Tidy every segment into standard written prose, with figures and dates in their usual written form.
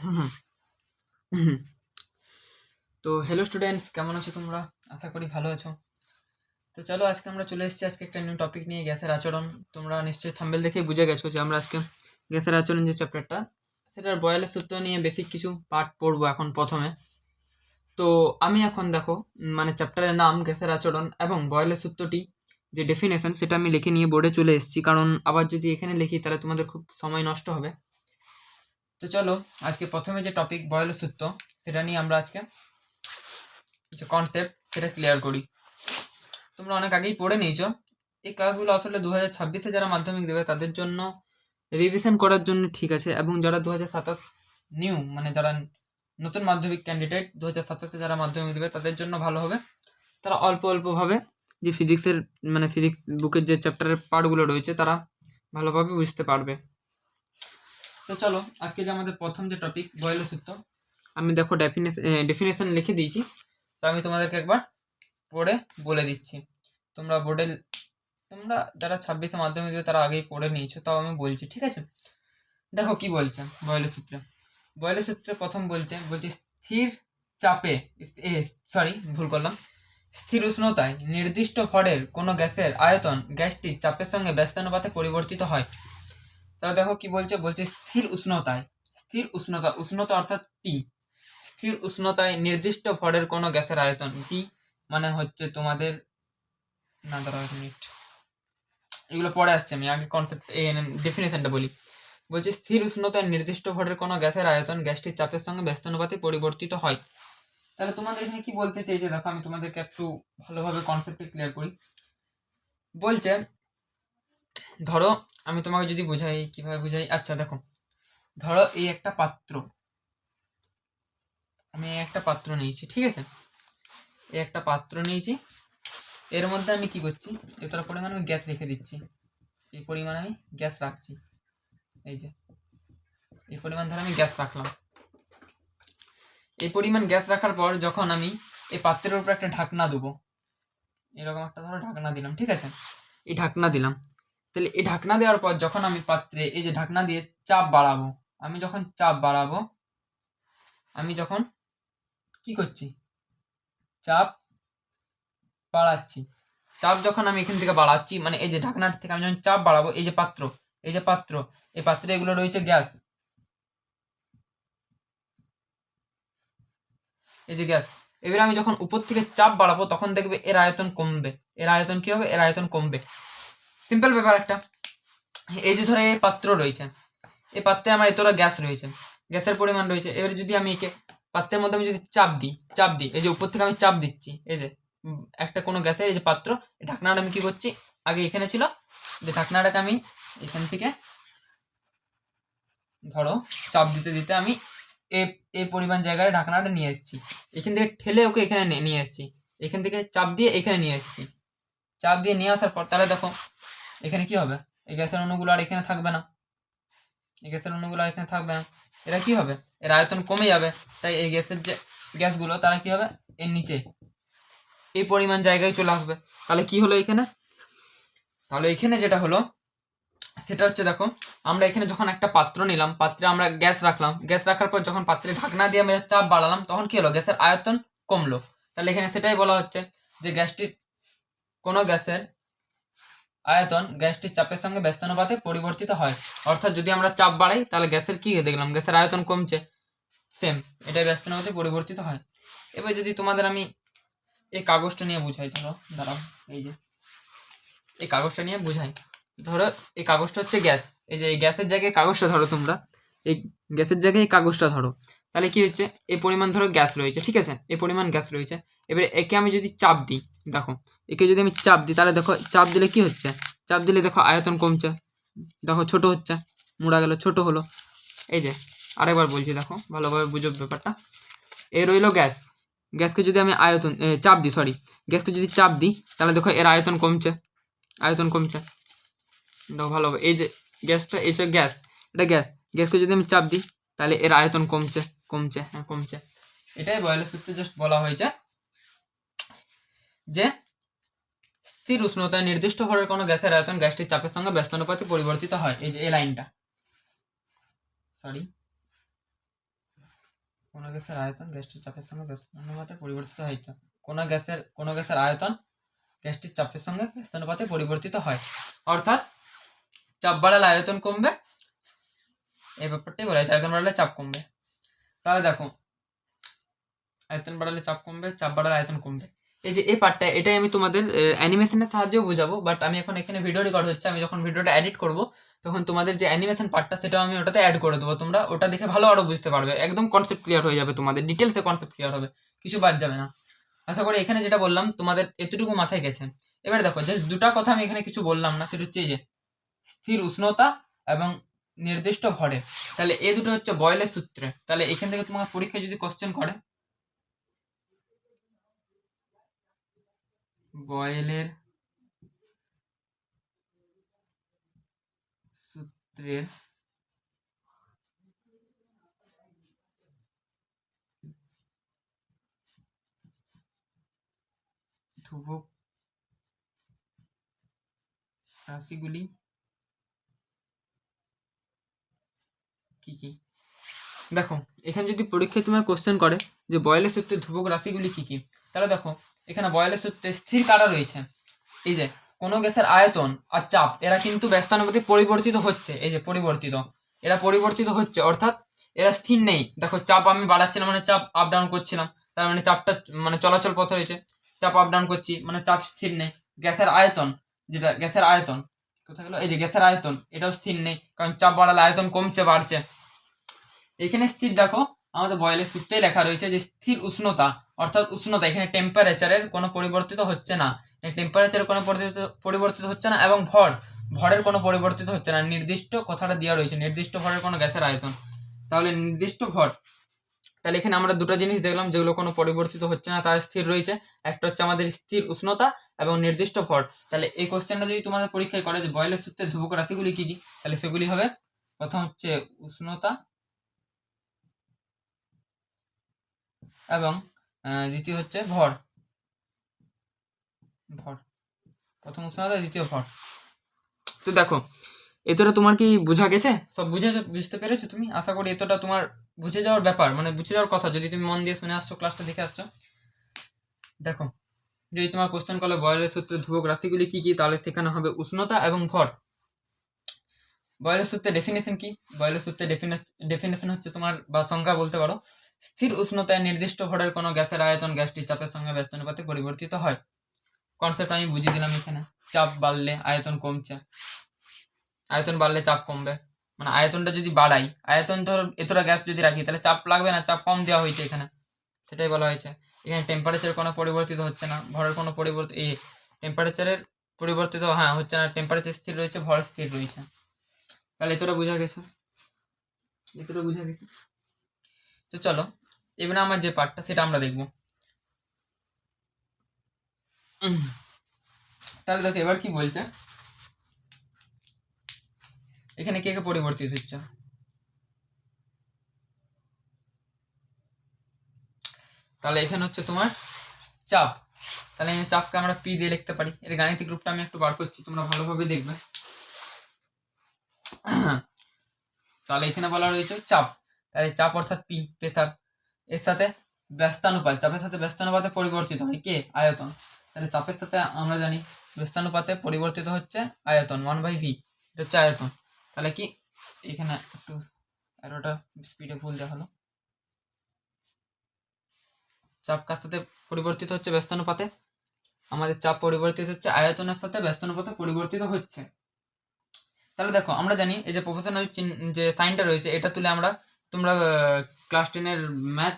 হুম, হুম। তো hello students, কেমন আছো তোমরা? আশা করি ভালো আছো। তো চলো, আজকে আমরা চলে এসেছি আজকে একটা নিউ টপিক নিয়ে, গ্যাসের আচরণ। তোমরা নিশ্চয়ই থাম্বেল দেখে বুঝে গেছো যে আমরা আজকে গ্যাসের আচরণ যে চ্যাপ্টারটা, সেটার বয়েলের সূত্র নিয়ে বেসিক কিছু পার্ট পড়বো এখন প্রথমে। তো আমি এখন দেখো, মানে চ্যাপ্টারের নাম গ্যাসের আচরণ এবং বয়েলের সূত্রটি যে ডেফিনেশন সেটা আমি লিখে নিয়ে বোর্ডে চলে এসেছি, কারণ আবার যদি এখানে লিখি তাহলে তোমাদের খুব সময় নষ্ট হবে। তো চলো, আজকে প্রথমে যে টপিক বয়েলের সূত্র, সেটা নিয়ে আমরা আজকে যে কনসেপ্ট সেটা ক্লিয়ার করি। তোমরা অনেক আগেই পড়ে নিয়েছো। এই ক্লাসগুলো আসলে 2026-এ যারা মাধ্যমিক দেবে তাদের জন্য রিভিশন করার জন্য ঠিক আছে, এবং যারা 2027 নিউ, মানে যারা নতুন মাধ্যমিক ক্যান্ডিডেট 2027-এ যারা মাধ্যমিক দেবে তাদের জন্য ভালো হবে। তারা অল্প অল্পভাবে যে ফিজিক্সের, মানে ফিজিক্স বুকের যে চ্যাপ্টারের পার্টগুলো রয়েছে তারা ভালোভাবে বুঝতে পারবে। তো চলো, আজকে যে আমাদের প্রথম যে টপিক বয়েলের সূত্র, আমি দেখো ডেফিনেশন লিখে দিয়েছি। তো আমি তোমাদেরকে একবার পড়ে বলে দিচ্ছি। তোমরা যারা 26-এ মাধ্যমিক দেবে তারা আগেই পড়ে নিয়েছো, তাও আমি বলছি, ঠিক আছে? দেখো কি বলছে বয়েলের সূত্রে। বয়েলের সূত্রে প্রথম বলছে স্থির চাপে, ভুল করলাম, স্থির উষ্ণতায় নির্দিষ্ট ভরের কোনো গ্যাসের আয়তন গ্যাসটির চাপের সঙ্গে ব্যস্তানুপাতে পরিবর্তিত হয়। তাহলে দেখো কি বলছে স্থির উষ্ণতায়, উষ্ণতা অর্থাৎ টি, স্থির উষ্ণতায় নির্দিষ্ট ভরের কোনো গ্যাসের আয়তন টি, মানে হচ্ছে তোমাদের, না দাঁড়াও এক মিনিট, এগুলো পরে আসছে, আমি আগে কনসেপ্ট ডেফিনেশনটা বলি। বলছে স্থির উষ্ণতায় নির্দিষ্ট ভরের কোনো গ্যাসের আয়তন গ্যাসটির চাপের সঙ্গে ব্যস্তানুপাতে পরিবর্তিত হয়। তাহলে তোমাদের এখানে কি বলতে চাইছে দেখো, আমি তোমাদেরকে একটু ভালোভাবে কনসেপ্টটা ক্লিয়ার করি। বলছে ধরো, আমি তোমাকে যদি বুঝাই, কিভাবে বুঝাই, আচ্ছা দেখো, ধরো এই একটা পাত্র, আমি একটা পাত্র নিয়েছি, ঠিক আছে? এই একটা পাত্র নিয়েছি, এর মধ্যে আমি কি করছি, এতটা পরিমাণ আমি গ্যাস রেখে দিচ্ছি, এই পরিমাণ আমি গ্যাস রাখছি, এই যে এই পরিমাণ ধরে আমি গ্যাস রাখলাম। এই পরিমাণ গ্যাস রাখার পর যখন আমি এই পাত্রের উপর একটা ঢাকনা দেবো, এরকম একটা ধরো ঢাকনা দিলাম, ঠিক আছে? এই ঢাকনা দিলাম, তাহলে এই ঢাকনা দেওয়ার পর যখন আমি পাত্রে এই যে ঢাকনা দিয়ে চাপ বাড়াবো, আমি যখন চাপ বাড়াবো, আমি যখন কি করছি, চাপ বাড়াচ্ছি, চাপ যখন আমি এখান থেকে বাড়াচ্ছি, মানে এই যে ঢাকনার থেকে আমি যখন চাপ বাড়াবো, এই যে পাত্র, এই পাত্রে এগুলো রয়েছে গ্যাস, এই যে গ্যাস। এবারে আমি যখন উপর থেকে চাপ বাড়াবো তখন দেখবে এর আয়তন কমবে, এর আয়তন কি হবে, এর আয়তন কমবে। সিম্পল ব্যাপার একটা। এই যে ধরো এই পাত্র রয়েছে, এই পাত্রে আমার এতটা গ্যাস রয়েছে, গ্যাসের পরিমাণ রয়েছে। এবারে যদি আমি একে পাত্রের মধ্যে আমি যদি চাপ দিই, এই যে উপর থেকে আমি চাপ দিচ্ছি, এই যে একটা কোনো গ্যাসের এই যে পাত্র, এই ঢাকনাটা আমি কি করছি, আগে এখানে ছিল, যে ঢাকনাটাকে আমি এখান থেকে ধরো চাপ দিতে দিতে আমি এই পরিমাণ জায়গায় ঢাকনাটা নিয়ে এসেছি, এখান থেকে ঠেলে ওকে এখানে নিয়ে এসেছি, এখান থেকে চাপ দিয়ে এখানে নিয়ে এসেছি। চাপ দিয়ে নিয়ে আসার পর তাহলে দেখো এখানে কি হবে, এই গ্যাসের অণুগুলো আর এখানে থাকবে না, এই গ্যাসের অণুগুলো আর এখানে থাকবে না, এরা কি হবে, এর আয়তন কমে যাবে। তাই এই গ্যাসের যে গ্যাসগুলো তারা কি হবে, এর নিচে এই পরিমাণ জায়গায় চলে আসবে। তাহলে কি হলো এখানে, তাহলে এখানে যেটা হলো সেটা হচ্ছে দেখো, আমরা এখানে যখন একটা পাত্র নিলাম, পাত্রে আমরা গ্যাস রাখলাম, গ্যাস রাখার পর যখন পাত্রে ঢাকনা দিয়ে আমরা চাপ বাড়ালাম তখন কি হলো, গ্যাসের আয়তন কমলো। তাহলে এখানে সেটাই বলা হচ্ছে যে গ্যাসটির, কোনো গ্যাসের আয়তন গ্যাসটির চাপের সঙ্গে ব্যস্তানুপাতে পরিবর্তিত হয়। অর্থাৎ যদি আমরা চাপ বাড়াই তাহলে গ্যাসের কি দেখলাম, গ্যাসের আয়তন কমছে, সেম এটাই ব্যস্তানুপাতে পরিবর্তিত হয়। এবার যদি তোমাদের আমি এই কাগজটা নিয়ে বুঝাই, ধরো দাঁড়াও, এই যে এই কাগজটা নিয়ে বুঝাই, ধরো এই কাগজটা হচ্ছে গ্যাস, এই যে এই গ্যাসের জায়গায় কাগজটা ধরো, তোমরা এই গ্যাসের জায়গায় এই কাগজটা ধরো, তাহলে কি হচ্ছে, এই পরিমাণ ধরো গ্যাস রয়েছে, ঠিক আছে? এই পরিমাণ গ্যাস রয়েছে। এবারে একে আমি যদি চাপ দিই, দেখো একে যদি আমি চাপ দিই তাহলে দেখো চাপ দিলে কি হচ্ছে, চাপ দিলে দেখো আয়তন কমছে, দেখো ছোট হচ্ছে, মুড়া গেল, ছোট হলো। এই যে আরেকবার বলছি, দেখো ভালোভাবে বুঝো ব্যাপারটা। এ রইলো গ্যাস, গ্যাসকে যদি আমি চাপ দিই, গ্যাসকে যদি চাপ দিই তাহলে দেখো এর আয়তন কমছে, দেখো ভালো হবে। এই যে গ্যাসটা, এই যে গ্যাস, এটা গ্যাসকে যদি আমি চাপ দিই তাহলে এর আয়তন কমছে। এটাই বয়েলের সূত্রে জাস্ট বলা হয়েছে যে স্থির উষ্ণতায় নির্দিষ্ট ভরের কোনো গ্যাসের আয়তন গ্যাসটির চাপের সঙ্গে ব্যস্তানুপাতে পরিবর্তিত হয়। এই যে এই লাইনটা, কোনো গ্যাসের আয়তন গ্যাসটির চাপের সঙ্গে ব্যস্তানুপাতে পরিবর্তিত হয়। কোনো গ্যাসের আয়তন গ্যাসটির চাপের সঙ্গে ব্যস্তানুপাতে পরিবর্তিত হয়, অর্থাৎ চাপ বাড়ালে আয়তন কমবে, এই ব্যাপারটাই বলা হয়েছে। আয়তন বাড়ালে চাপ কমবে। তাহলে দেখো, আয়তন বাড়ালে চাপ কমবে, চাপ বাড়ালে আয়তন কমবে। এই যে এই পার্টটা, এটাই আমি তোমাদের অ্যানিমেশনের সাহায্যেও বোঝাবো, বাট আমি এখন এখানে ভিডিও রেকর্ড হচ্ছে, আমি যখন ভিডিওটা এডিট করব তখন তোমাদের যে অ্যানিমেশন পার্টটা সেটাও আমি ওটাতে অ্যাড করে দেবো। তোমরা ওটা দেখে ভালো আরো বুঝতে পারবে, একদম কনসেপ্ট ক্লিয়ার হয়ে যাবে, তোমাদের ডিটেলসে কনসেপ্ট ক্লিয়ার হবে, কিছু বাদ যাবে না। আশা করি এখানে যেটা বললাম তোমাদের এতটুকু মাথায় গেছে। এবার দেখো, জাস্ট দুটা কথা আমি এখানে কিছু বললাম না, সেটা হচ্ছে এই যে স্থির উষ্ণতা এবং নির্দিষ্ট ভরে। তাহলে এই দুটো হচ্ছে বয়েলের সূত্রে। তাহলে এখান থেকে তোমার পরীক্ষায় যদি কোশ্চেন করে বয়েলের সূত্রের ধ্রুবক রাশিগুলি কি কি? দেখো, এখানে যদি পরীক্ষায় তোমার কোশ্চেন করে যে বয়েলের সূত্রের ধ্রুবক রাশিগুলি কি কি, তাহলে দেখো এখানে বয়েলের সূত্রে স্থির কারা রয়েছে। এই যে কোনো গ্যাসের আয়তন আর চাপ এরা কিন্তু ব্যস্তানুপাতে পরিবর্তিত হচ্ছে, এই যে পরিবর্তিত, এরা পরিবর্তিত হচ্ছে, অর্থাৎ এরা স্থির নেই। দেখো, চাপ আমি বাড়াচ্ছিলাম মানে চাপ আপ ডাউন করছিলাম, তার মানে চাপটা মানে চলাচল পথে রয়েছে, চাপ আপ ডাউন করছি মানে চাপ স্থির নেই। গ্যাসের আয়তন, যেটা গ্যাসের আয়তন কোথায় গেল, এই যে গ্যাসের আয়তন, এটাও স্থির নেই, কারণ চাপ বাড়ালে আয়তন কমছে বাড়ছে। এখানে স্থির দেখো আমাদের বয়েলের সূত্রেই লেখা রয়েছে যে স্থির উষ্ণতা, অর্থাৎ উষ্ণতা, এখানে টেম্পারেচারের কোনো পরিবর্তিত হচ্ছে না, টেম্পারেচারের কোনো পরিবর্তিত হচ্ছে না, এবং ভরের কোনো পরিবর্তিত হচ্ছে না। নির্দিষ্ট কথাটা দেওয়া রয়েছে, নির্দিষ্ট ভরের কোনো গ্যাসের আয়তন, তাহলে নির্দিষ্ট ভর। তাহলে এখানে আমরা দুটো জিনিস দেখলাম যেগুলো কোনো পরিবর্তিত হচ্ছে না, তার স্থির রয়েছে। একটা হচ্ছে আমাদের স্থির উষ্ণতা এবং নির্দিষ্ট ভর। তাহলে এই কোশ্চেনটা যদি তোমাদের পরীক্ষায় করে যে বয়েলের সূত্রের ধ্রুবক রাশিগুলি কি কি, তাহলে সেগুলি হবে, প্রথম হচ্ছে উষ্ণতা এবং দ্বিতীয় হচ্ছে ভর। প্রথম উষ্ণতা, দ্বিতীয় ভর। তো দেখো, এতটা তোমার কি বোঝা গেছে? সব বুঝতে পেরেছো তুমি? আশা করি এতটা তোমার বুঝে যাওয়ার ব্যাপার, মানে বুঝে যাওয়ার কথা, যদি তুমি মন দিয়ে শুনে আসছো, ক্লাসটা দেখে আসছো। দেখো, যদি তোমার কোশ্চেন করলে বয়েলের সূত্রের ধ্রুবক রাশিগুলি কি কি, তাহলে সেখানে হবে উষ্ণতা এবং ভর। বয়েলের সূত্রের ডেফিনেশন কি? বয়েলের সূত্রের ডেফিনেশন হচ্ছে তোমার, বা সংজ্ঞা বলতে পারো, স্থির উষ্ণতায় নির্দিষ্ট ভরের কোনো গ্যাসের আয়তন গ্যাসটির চাপের সঙ্গে ব্যস্তানুপাতে পরিবর্তিত হয়। কনসেপ্ট আমি বুঝিয়ে দিলাম এখানে। চাপ বাড়লে আয়তন কমছে, আয়তন বাড়লে চাপ কমবে, মানে আয়তনটা যদি বাড়াই, আয়তন ধর এতটা গ্যাস যদি রাখি তাহলে চাপ লাগবে না, চাপ কম দেওয়া হয়েছে এখানে, সেটাই বলা হয়েছে। এখানে টেম্পারেচার কোনো পরিবর্তিত হচ্ছে না, ভরের কোনো এই টেম্পারেচারের পরিবর্তিত হচ্ছে না, টেম্পারেচার স্থির রয়েছে, ভর স্থির রয়েছে। তাহলে এতটা বোঝা গেছে, তো চলো এবারে আমার যে পার্টটা সেটা আমরা দেখবো। তাহলে দেখো এবার কি বলছে, এখানে কে কে পরিবর্তিত হচ্ছে। তাহলে এখানে হচ্ছে তোমার চাপ, তাহলে এই চাপকে আমরা পি দিয়ে লিখতে পারি। এর গাণিতিক রূপটা আমি একটু বার করছি, তোমরা ভালোভাবে দেখবে। তাহলে এখানে বলা রয়েছে চাপ, তাহলে চাপ অর্থাৎ পি, প্রেসার, এর সাথে ব্যস্তানুপাত, চাপের সাথে ব্যস্তানুপাতে পরিবর্তিত হয় কে, আয়তন। তাহলে চাপের সাথে আমরা জানি ব্যস্তানুপাতে পরিবর্তিত হচ্ছে আয়তন, 1/v, এটা হচ্ছে আয়তন। তাহলে কি এখানে একটু অ্যারোটা স্পিডে ভুল দেখালো, চাপ কার সাথে পরিবর্তিত হচ্ছে ব্যস্তানুপাতে, আমাদের চাপ পরিবর্তিত হচ্ছে আয়তনের সাথে ব্যস্তানুপাতে পরিবর্তিত হচ্ছে। তাহলে দেখো আমরা জানি এই যে প্রফেশনাল যে সাইনটা রয়েছে, এটা তুলে তোমরা ক্লাস 10-এর ম্যাথ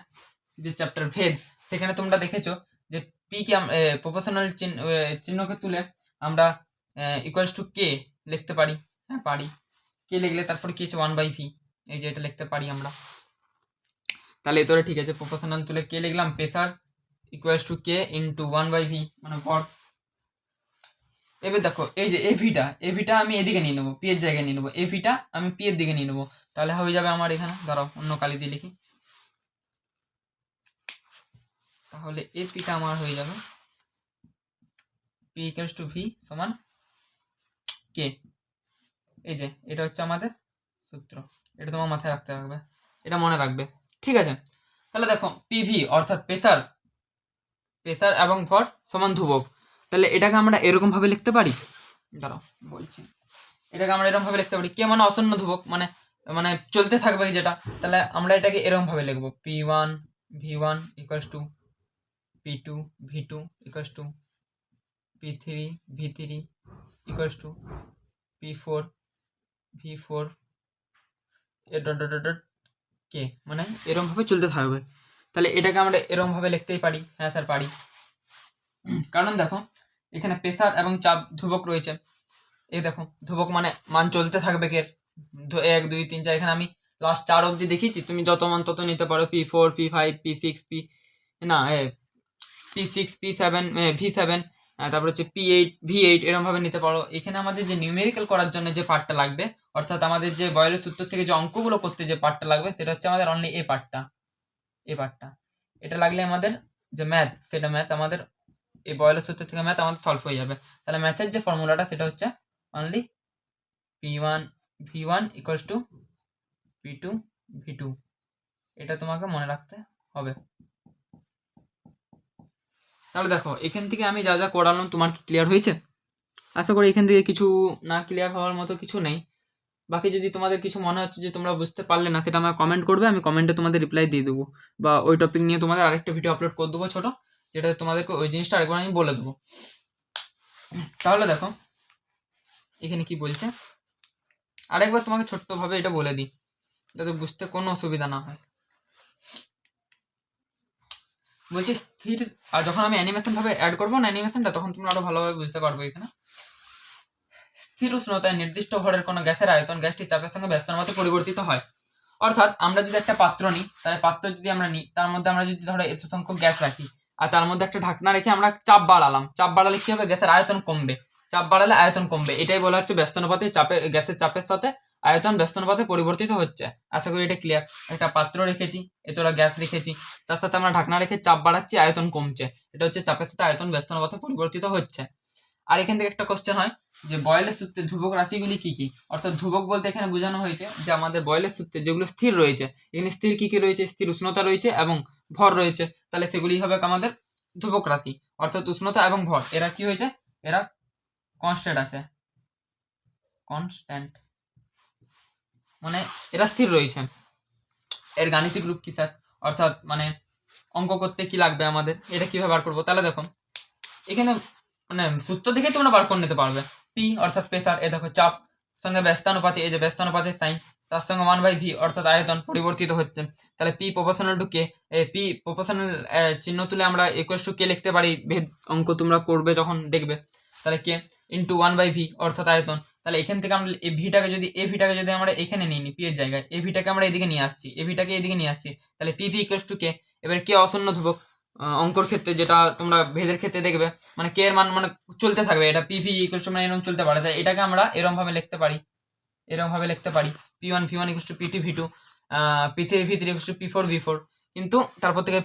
যে চ্যাপ্টার ভেদ, সেখানে তোমরা দেখেছো যে পি কে প্রফেশনাল চিহ্নকে তুলে আমরা ইকুয়ালস টু কে লিখতে পারি। হ্যাঁ পারি, কে লিখলে তারপরে কি হচ্ছে 1/v, এই যে এটা লিখতে পারি আমরা। তাহলে এতটা ঠিক আছে, প্রফেশনাল তুলে কে লিখলাম, pressure equals to K into 1/v মানে ভর। এবার দেখো এই যে এভিটা আমি এদিকে নিয়ে নেবো, পি এর জায়গায় নিয়ে নেবো, এভিটা আমি পি এর দিকে নিয়ে নেবো, তাহলে হয়ে যাবে আমার এখানে, দাঁড়াও অন্য কালি দিয়ে লিখি, তাহলে এপিটা আমার হয়ে যাবে পি ইকুয়ালস টু ভি সমান কে। এই যে এটা হচ্ছে আমাদের সূত্র, এটা তোমার মাথায় রাখতে হবে, এটা মনে রাখবে, ঠিক আছে। তাহলে দেখো পিভি অর্থাৎ প্রেসার এবং ভর সমান ধ্রুবক। তাহলে এটাকে আমরা এরকম ভাবে লিখতে পারি, দাঁড়াও বলছি, এটাকে আমরা এরকম ভাবে লিখতে পারি, কে মানে আসন্ন ধ্রুবক, মানে মানে চলতে থাকবে যেটা। তাহলে আমরা এটাকে এরকম ভাবে লিখবো, P1 V1 equals to P2 V2 equals to P3 V3 equals to P4 V4 এ ডট ডট ডট কে, মানে এরকম ভাবে চলতে থাকবে। তাহলে এটাকে আমরা এরকম ভাবে লিখতেই পারি। হ্যাঁ স্যার পারি, কারণ দেখো এখানে প্রেসার এবং চাপ ধ্রুবক রয়েছে। এই দেখো ধ্রুবক মানে মান চলতে থাকবে কে 1 2 3 4, এখানে আমি লাস্ট 4 অবধি দেখিয়েছি, তুমি যত মান তত নিতে পারো, P4 P5 P6 না P6 P7 V7, তারপর হচ্ছে P8 V8 এরকম ভাবে নিতে পারো। এখানে আমাদের যে নিউমেরিক্যাল করার জন্য যে পার্টটা লাগবে, অর্থাৎ আমাদের যে বয়লের সূত্র থেকে যে অঙ্কগুলো করতে যে পার্টটা লাগবে, সেটা হচ্ছে আমাদের অনলি এই পার্টটা। এটা লাগলে আমাদের যে ম্যাথ, সেটা ম্যাথ আমাদের এই বয়লের সূত্র থেকে ম্যাথ আমাদের সলভ হয়ে যাবে। তাহলে ম্যাথের যে ফর্মুলাটা সেটা হচ্ছে only P1 V1 equals to P2 V2, এটা তোমাকে মনে রাখতে হবে। তাহলে দেখো এখান থেকে আমি যা যা করালাম তোমার কি ক্লিয়ার হয়েছে? আশা করি এখান থেকে কিছু না ক্লিয়ার হওয়ার মতো কিছু নেই। বাকি যদি তোমাদের কিছু মনে হচ্ছে যে তোমরা বুঝতে পারলে না, সেটা আমাকে কমেন্ট করবে, আমি কমেন্টে তোমাদের রিপ্লাই দিয়ে দেবো, বা ওই টপিক নিয়ে তোমাদের আরেকটা ভিডিও আপলোড করে দেবো ছোটো, যেটা তোমাদেরকে ওই জিনিসটা আরেকবার আমি বলে দেবো। তাহলে দেখো এখানে কি বলছে, আরেকবার তোমাকে ছোট্টভাবে এটা বলে দিই যাতে বুঝতে কোনো অসুবিধা না হয়। বলছি স্থির, আর যখন আমি অ্যানিমেশন ভাবে অ্যাড করবো না অ্যানিমেশনটা, তখন তোমরা আরো ভালোভাবে বুঝতে পারবো। এখানে স্থির উষ্ণতায় নির্দিষ্ট ভরের কোনো গ্যাসের আয়তন গ্যাসটি চাপের সঙ্গে ব্যস্ত মতো পরিবর্তিত হয়। অর্থাৎ আমরা যদি একটা পাত্র নিই, তাহলে পাত্র যদি আমরা নিই, তার মধ্যে আমরা যদি ধরো এত সংখ্যক গ্যাস রাখি, আর তার মধ্যে একটা ঢাকনা রেখে আমরা চাপ বাড়ালাম, চাপ বাড়ালে কি হবে, গ্যাসের আয়তন কমবে, চাপ বাড়ালে আয়তন কমবে, এটাই বলা হচ্ছে ব্যস্তানুপাতে চাপের, গ্যাসের চাপের সাথে আয়তন ব্যস্তানুপাতে পরিবর্তিত হচ্ছে। আশা করি এটা ক্লিয়ার। একটা পাত্র রেখেছি, এতটা গ্যাস রেখেছি, তার সাথে আমরা ঢাকনা রেখে চাপ বাড়াচ্ছি, আয়তন কমছে, এটা হচ্ছে চাপের সাথে আয়তন ব্যস্তানুপাতে পরিবর্তিত হচ্ছে। আর এখান থেকে একটা কোশ্চেন হয় যে বয়লের সূত্রে ধ্রুবক রাশিগুলি কি কি, অর্থাৎ ধ্রুবক বলতে এখানে বোঝানো হয়েছে যে আমাদের বয়লের সূত্রে যেগুলো স্থির রয়েছে, এখানে স্থির কি কি রয়েছে, স্থির উষ্ণতা রয়েছে এবং ভর রয়েছে, তাহলে সেগুলি হবে আমাদের ধ্রুবক রাশি। অর্থাৎ উষ্ণতা এবং ভর এরা কি হয়েছে, এরা কনস্ট্যান্ট আছে, কনস্ট্যান্ট মানে এরা স্থির রয়েছে। এর গাণিতিক রূপ কি স্যার, অর্থাৎ মানে অঙ্ক করতে কি লাগবে আমাদের, এটা কিভাবে বার করবো? তাহলে দেখো এখানে মানে সূত্র দেখে তোমরা বার করে নিতে পারবে। পি অর্থাৎ প্রেসার, এ দেখো চাপ সঙ্গে ব্যস্তানুপাতি, এই যে ব্যস্তানুপাতের সাইন, তার সঙ্গে 1/v অর্থাৎ আয়তন পরিবর্তিত হচ্ছে। তাহলে P proportional to K, P proportional চিহ্ন তুলে আমরা ইকুয়ালস টু কে লিখতে পারি, ভেদ অঙ্ক তোমরা করবে যখন দেখবে। তাহলে কে ইন্টু 1/v অর্থাৎ আয়তন। তাহলে এখান থেকে আমরা এই ভিটাকে যদি, এ ভিটাকে যদি আমরা এখানে নিয়ে নিই, পি এর জায়গায় এ ভিটাকে আমরা এদিকে নিয়ে আসছি, এ ভিটাকে এদিকে নিয়ে আসছি, তাহলে পি ভি ইকুয়ালস টু কে। এবার কে আসন্ন ধ্রুবক, অঙ্কর ক্ষেত্রে যেটা তোমরা ভেদের ক্ষেত্রে দেখবে, মানে কে এর মান মানে চলতে থাকবে, এটা পিভি ইকুয়ালস টু মানে এরকম চলতে পারে, তাই এটাকে আমরা এরকম ভাবে লিখতে পারি, P1 V1 equals to P2 V2, P3 V3 equals to P4 V4, কিন্তু তারপর থেকে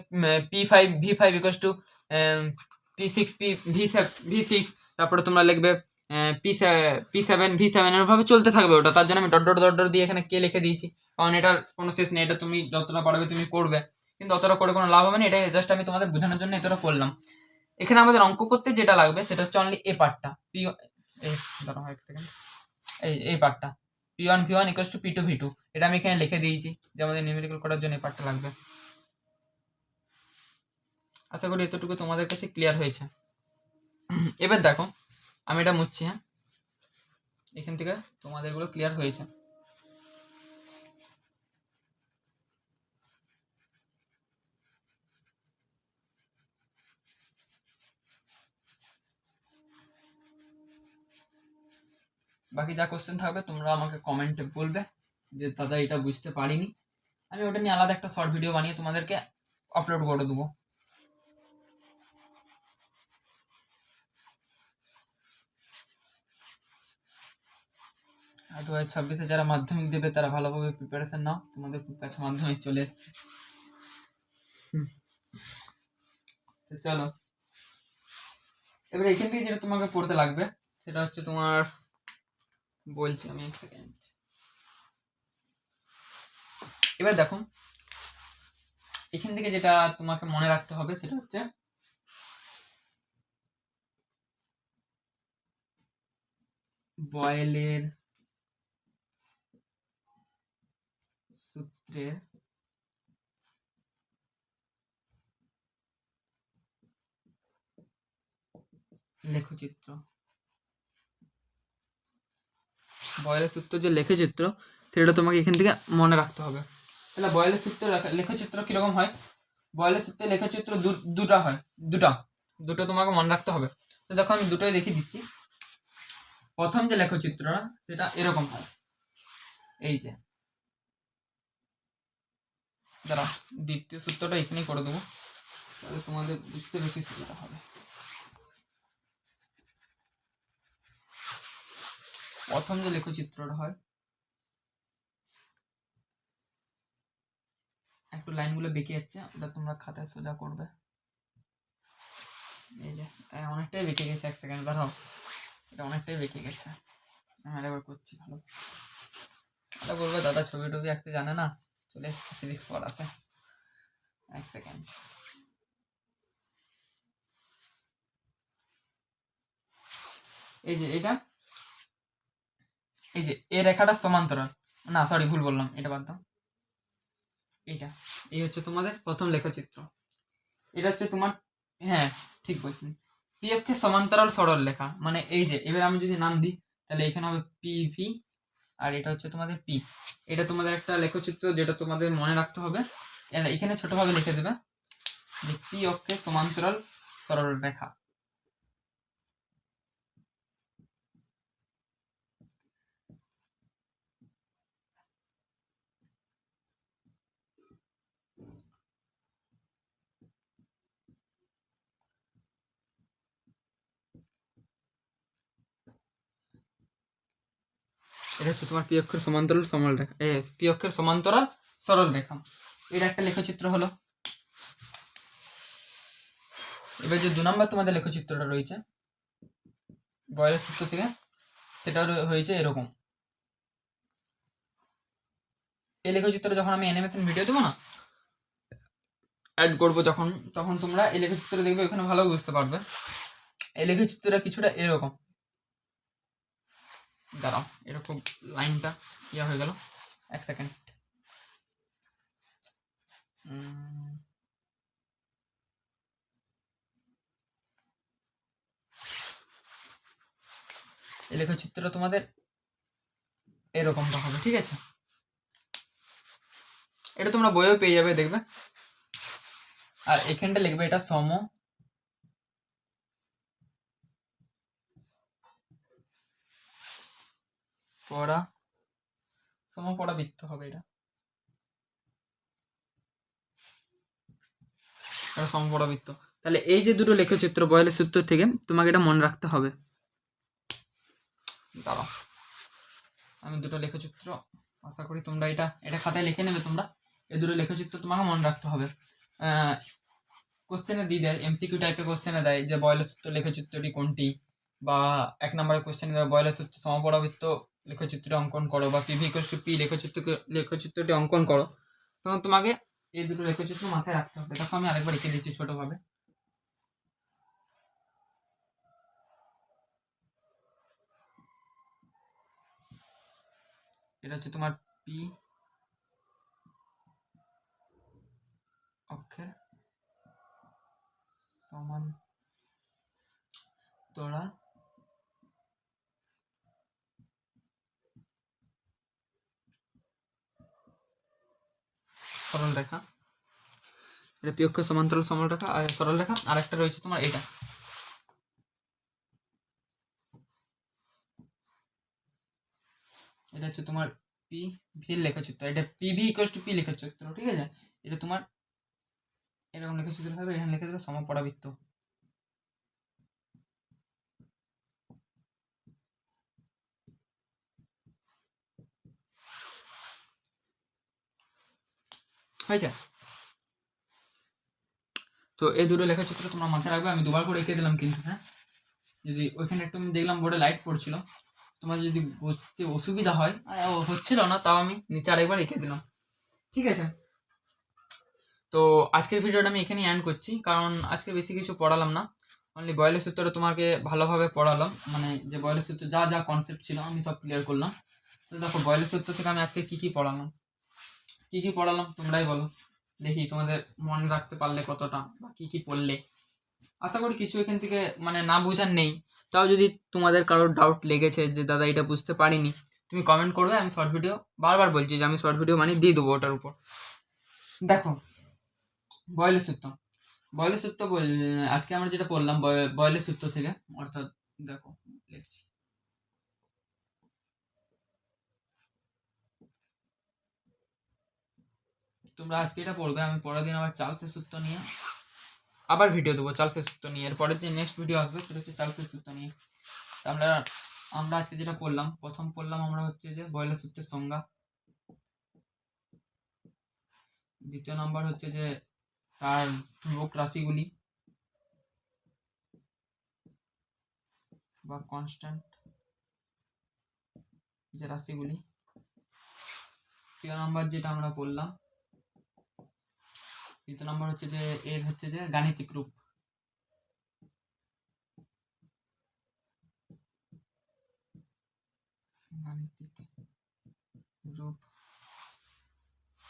P5 V5 equals to P6 V6, তারপরে তোমরা লিখবে P7 V7, এরভাবে চলতে থাকবে ওটা। তার জন্য আমি ডট ডট ডট ডট দিয়ে এখানে কে লিখে দিয়েছি, কারণ এটার কোনো শেষ নেই, এটা তুমি যতটা পারবে তুমি করবে, কিন্তু অতটা করে কোনো লাভ হবে না, এটা জাস্ট আমি তোমাদের বোঝানোর জন্য এতটা করলাম। এখানে আমাদের অঙ্ক করতে যেটা লাগবে সেটা হচ্ছে অনলি এ পার্টটা, দাঁড়াও এক সেকেন্ড, এই পার্টটা P1 V1 equals to P2 V2, এটা আমি এখানে লিখে দিয়েছি যে আমাদের নিউমেরিক্যাল করার জন্য এই পার্টটা লাগবে। আশা করি এতটুকু তোমাদের কাছে ক্লিয়ার হয়েছে। এবার দেখো আমি এটা মুছছি, হ্যাঁ, এখান থেকে তোমাদের গুলো ক্লিয়ার হয়েছে। বাকি যা কোশ্চেন থাকবে তোমরা আমাকে কমেন্টে বলবে যে দাদা এটা বুঝতে পারিনি, আমি ওটা নিয়ে আলাদা একটা শর্ট ভিডিও বানিয়ে তোমাদেরকে আপলোড করে দেবো। 2026-এ যারা মাধ্যমিক দেবে তারা ভালোভাবে প্রিপারেশন নাও, তোমাদের খুব কাছে মাধ্যমিক চলে এসছে। চলো এবার এখান থেকে যেটা তোমাকে পড়তে লাগবে সেটা হচ্ছে তোমার, বলছি আমি এক সেকেন্ড। এবার দেখো এখান থেকে যেটা তোমাকে মনে রাখতে হবে সেটা হচ্ছে বয়েলের সূত্রের লেখচিত্র। বয়েলের সূত্র যে লেখচিত্র সেটা তোমাকে এখান থেকে মনে রাখতে হবে। তাহলে বয়েলের সূত্র লেখচিত্র কিরকম হয়? বয়েলের সূত্রে লেখচিত্র দুটা হয়, দুটো তোমাকে মনে রাখতে হবে। তো দেখো আমি দুটোই দেখিয়ে দিচ্ছি। প্রথম যে লেখচিত্রটা সেটা এরকম হয়, এই যে দাঁড়াও দ্বিতীয় সূত্রটা এখানেই করে দেবো, তাহলে তোমাদের বুঝতে বেশি সুবিধা হবে। প্রথম যে লেখচিত্রটা হয়, একটু লাইনগুলো বেঁকে যাচ্ছে, ওটা তোমরা খাতায় সোজা করবে। এই যে অনেকটাই বেঁকে গেছে, এক সেকেন্ড দাঁড়াও, এটা অনেকটাই বেঁকে গেছে। হ্যাঁ এবার করছি ভালো। এটা বলবে দাদা ছবি টবি আঁকতে জানে না, চলে এসেছে ফিজিক্স পড়াতে। এক সেকেন্ড, এই যে এটা, এই যে এই রেখাটা সমান্তরাল, না সরি ভুল বললাম, এটা বাদ দাও। এটা এই হচ্ছে তোমাদের প্রথম লেখচিত্র। এটা হচ্ছে তোমার, হ্যাঁ ঠিক বলছেন, পি অক্ষের সমান্তরাল সরল রেখা। মানে এই যে এবার আমি যদি নাম দিই তাহলে এখানে হবে পি ভি, আর এটা হচ্ছে তোমাদের পি। এটা তোমাদের একটা লেখচিত্র যেটা তোমাদের মনে রাখতে হবে। এখানে ছোটভাবে লিখে দেবে যে পি অক্ষের সমান্তরাল সরল রেখা। এটা হচ্ছে তোমার পি অক্ষের সমান্তরাল সরল রেখা, পি অক্ষের সমান্তরাল সরল রেখা। এটা একটা লেখচিত্র হলো। এবার যে 2 নম্বর তোমাদের লেখচিত্রটা রয়েছে বয়েলের সূত্র থেকে, সেটা হয়েছে এরকম। এই লেখচিত্র যখন আমি অ্যানিমেশন ভিডিও দেবো না, অ্যাড করবো যখন, তখন তোমরা এই লেখচিত্র দেখবে, ওখানে ভালো বুঝতে পারবে। এই লেখচিত্রটা কিছুটা এরকম, দাঁড়াও এরকম লাইনটা ইয়া হয়ে গেল, এক সেকেন্ড। এই লেখচিত্র তোমাদের এরকমটা হবে, ঠিক আছে? এটা তোমরা বইও পেয়ে যাবে, দেখবে। আর এখানটা লিখবে এটা সমপরাবৃত্ত হবে। এটা সমপরাবৃত্ত। তাহলে এই যে দুটো লেখচিত্র বয়েলের সূত্র থেকে, তোমাকে এটা মনে রাখতে হবে। দাঁড়াও আমি দুটো লেখচিত্র, আশা করি তোমরা এটা খাতায় লিখে নেবে। তোমরা এই দুটো লেখচিত্র তোমাকে মনে রাখতে হবে। কোশ্চেনে দিয়ে দেয়, এমসিকিউ টাইপের কোশ্চেনে দেয় যে বয়েলের সূত্র লেখচিত্রটি কোনটি, বা 1 নম্বরের কোশ্চেনে দেয় বয়েলের সূত্র সমপরাবৃত্ত লেখচিত্রটি অঙ্কন করো, বা পিভি ইকুয়ালস টু পি লেখচিত্রটি অঙ্কন করো। তখন তোমাকে এই দুটো লেখচিত্র মাথায় রাখতে হবে। দেখো আমি আরেকবার লিখে দিচ্ছি ছোটভাবে। এটা হচ্ছে তোমার পি অক্ষের সমান্তরাল সরল রেখা। এটা পি অক্ষের সমান্তরাল সরল রেখা। আর একটা রয়েছে তোমার এটা, এটা হচ্ছে তোমার পি ভি লেখচিত্র। এটা P V equals to P লেখচিত্র, ঠিক আছে? এটা তোমার এরকম লেখচিত্র থাকবে, এখানে লিখে দেবে সমপরাবৃত্ত। হয়েছে? তো এই দুটো লেখচিত্র তোমরা মাথায় রাখবে। আমি দুবার করে এঁকে দিলাম কিন্তু, হ্যাঁ যদি ওইখানে একটু আমি দেখলাম বোর্ডে লাইট পড়ছিল, তোমার যদি বুঝতে অসুবিধা হয়, হচ্ছিল না, তাও আমি নিচে আরেকবার এঁকে দিলাম, ঠিক আছে? তো আজকের ভিডিওটা আমি এখানেই এন্ড করছি, কারণ আজকে বেশি কিছু পড়ালাম না, অনলি বয়েলের সূত্রটা তোমাকে ভালোভাবে পড়ালাম, মানে যে বয়েলের সূত্র যা যা কনসেপ্ট ছিল আমি সব ক্লিয়ার করলাম। তো দেখো বয়েলের সূত্র থেকে আমি আজকে কী কী পড়ালাম তোমরাই বলো দেখি, তোমাদের মনে রাখতে পারলে কতটা, বা কী কী পড়লে। আশা করি কিছু এখান থেকে মানে না বোঝার নেই। তাও যদি তোমাদের কারোর ডাউট লেগেছে যে দাদা এটা বুঝতে পারিনি, তুমি কমেন্ট করবে, আমি শর্ট ভিডিও বারবার বলছি যে আমি শর্ট ভিডিও মানে দিয়ে দেবো ওটার উপর। দেখো বয়েলের সূত্র আজকে আমরা যেটা পড়লাম বয়েলের সূত্র থেকে, অর্থাৎ দেখো লিখছি, তোমরা আজকে এটা পড়বে, আমি পরের দিন আবার চার্লসের সূত্র নিয়ে আবার ভিডিও দেবো, চার্লসের সূত্র নিয়ে। এরপরের যে নেক্সট ভিডিও আসবে সেটা হচ্ছে চার্লসের সূত্র নিয়ে। আমরা আজকে যেটা পড়লাম, প্রথম পড়লাম আমরা হচ্ছে যে বয়েলের সূত্রের সংজ্ঞা, দ্বিতীয় নাম্বার হচ্ছে যে তার ধ্রুবক রাশিগুলি বা কনস্ট্যান্ট যে রাশিগুলি। তৃতীয় নাম্বার যেটা আমরা পড়লাম, তৃতীয় নাম্বার হচ্ছে যে এর হচ্ছে যে গাণিতিক রূপ।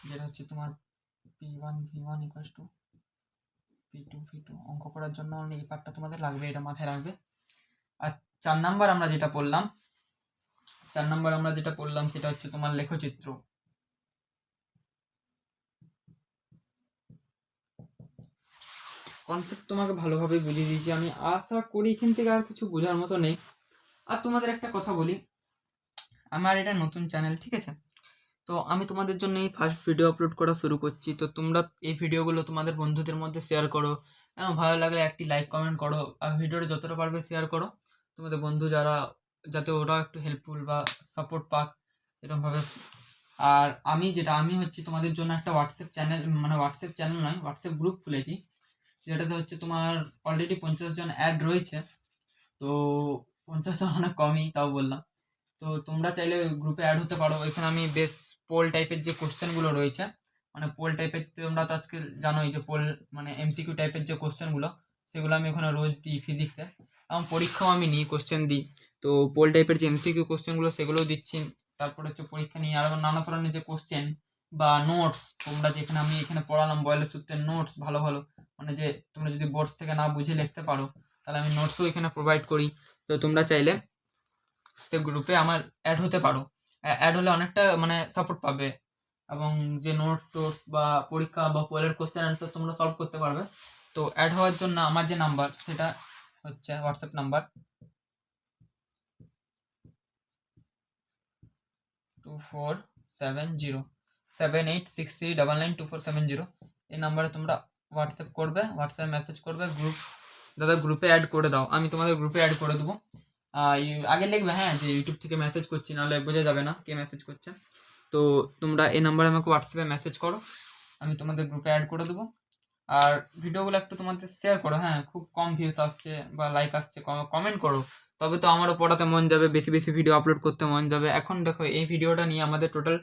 যেটা হচ্ছে তোমার P1 V1 equals to P2 V2। অঙ্ক করার জন্য এই পার্টটা তোমাদের লাগবে, এটা মাথায় রাখবে। আর 4 নাম্বার আমরা যেটা পড়লাম সেটা হচ্ছে তোমার লেখচিত্র। কনসেপ্ট তোমাকে ভালোভাবে বুঝিয়ে দিয়েছি আমি, আশা করি এখান থেকে আর কিছু বোঝার মতো নেই। আর তোমাদের একটা কথা বলি, আমার এটা নতুন চ্যানেল, ঠিক আছে? তো আমি তোমাদের জন্য এই ফার্স্ট ভিডিও আপলোড করা শুরু করছি। তো তোমরা এই ভিডিওগুলো তোমাদের বন্ধুদের মধ্যে শেয়ার করো, এবং ভালো লাগলে একটি লাইক কমেন্ট করো, আর ভিডিওটা যতটা পারবে শেয়ার করো তোমাদের বন্ধু যারা, যাতে ওরাও একটু হেল্পফুল বা সাপোর্ট পাক এরকমভাবে। আর আমি হচ্ছে তোমাদের জন্য একটা হোয়াটসঅ্যাপ চ্যানেল নয়, হোয়াটসঅ্যাপ গ্রুপ খুলেছি, যেটাতে হচ্ছে তোমার অলরেডি 50 জন অ্যাড রয়েছে। তো 50 জন অনেক কমই, তাও বললাম। তো তোমরা চাইলে ওই গ্রুপে অ্যাড হতে পারো। এখানে আমি বেশ পোল টাইপের যে কোশ্চেনগুলো রয়েছে, মানে পোল টাইপের, তোমরা তো আজকে জানোই যে পোল মানে এমসিকিউ টাইপের যে কোশ্চেনগুলো, সেগুলো আমি ওখানে রোজ দিই ফিজিক্সে, এবং পরীক্ষাও আমি নিই, কোশ্চেন দিই। তো পোল টাইপের যে এমসিকিউ কোশ্চেনগুলো সেগুলোও দিচ্ছি। তারপর হচ্ছে পরীক্ষা নিয়ে আরও নানা ধরনের যে কোশ্চেন বা নোটস, তোমরা যেখানে আমি এখানে পড়ালাম বয়েলের সূত্রের নোটস, ভালো ভালো মানে যে তোমরা যদি বোর্ডস থেকে না বুঝে লিখতে পারো, তাহলে আমি নোটসও এখানে প্রোভাইড করি। তো তোমরা চাইলে সে গ্রুপে আমার অ্যাড হতে পারো। অ্যাড হলে অনেকটা মানে সাপোর্ট পাবে, এবং যে নোট টোট বা পরীক্ষা বা পোলের কোশ্চেন অ্যান্সার তোমরা সলভ করতে পারবে। তো অ্যাড হওয়ার জন্য আমার যে নাম্বার, সেটা হচ্ছে হোয়াটসঅ্যাপ নাম্বার 24707863992470। এই নাম্বারে তোমরা হোয়াটসঅ্যাপ করবে, হোয়াটসঅ্যাপে মেসেজ করবে, দাদা গ্রুপে অ্যাড করে দাও, আমি তোমাদের গ্রুপে অ্যাড করে দেবো। আগে লিখবে হ্যাঁ যে ইউটিউব থেকে মেসেজ করছি, নাহলে বোঝা যাবে না কে মেসেজ করছে। তো তোমরা এই নাম্বারে আমাকে হোয়াটসঅ্যাপে মেসেজ করো, আমি তোমাদের গ্রুপে অ্যাড করে দেবো। আর ভিডিওগুলো একটু তোমাদের শেয়ার করো, হ্যাঁ খুব কম ভিউস আসছে বা লাইক আসছে, কমেন্ট করো, তবে তো আমারও পড়াতে মন যাবে, বেশি বেশি ভিডিও আপলোড করতে মন যাবে। এখন দেখো এই ভিডিওটা নিয়ে আমাদের টোটাল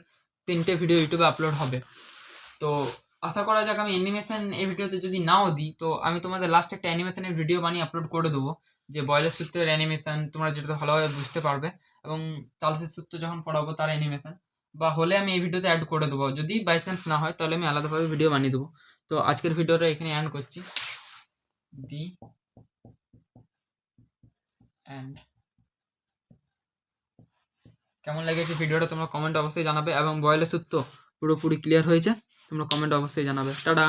3টে ভিডিও ইউটিউবে আপলোড হবে। তো আশা করা যাক আমি অ্যানিমেশন এই ভিডিওতে যদি নাও দিই, তো আমি তোমাদের লাস্ট একটা অ্যানিমেশনের ভিডিও বানিয়ে আপলোড করে দেবো, যে বয়েলের সূত্রের অ্যানিমেশন তোমরা যেটা ভালোভাবে বুঝতে পারবে, এবং চার্লসের সূত্র যখন পড়াবো তার অ্যানিমেশন বা হলে আমি এই ভিডিওতে অ্যাড করে দেবো। যদি বাই চান্স না হয় তাহলে আমি আলাদাভাবে ভিডিও বানিয়ে দেবো। তো আজকের ভিডিওটা এখানে এন্ড করছি। কেমন লেগেছে ভিডিওটা তোমরা কমেন্ট অবশ্যই জানাবে, এবং বয়েলের সূত্র পুরোপুরি ক্লিয়ার হয়েছে তোমরা কমেন্ট অবশ্যই জানাবে। টাটা।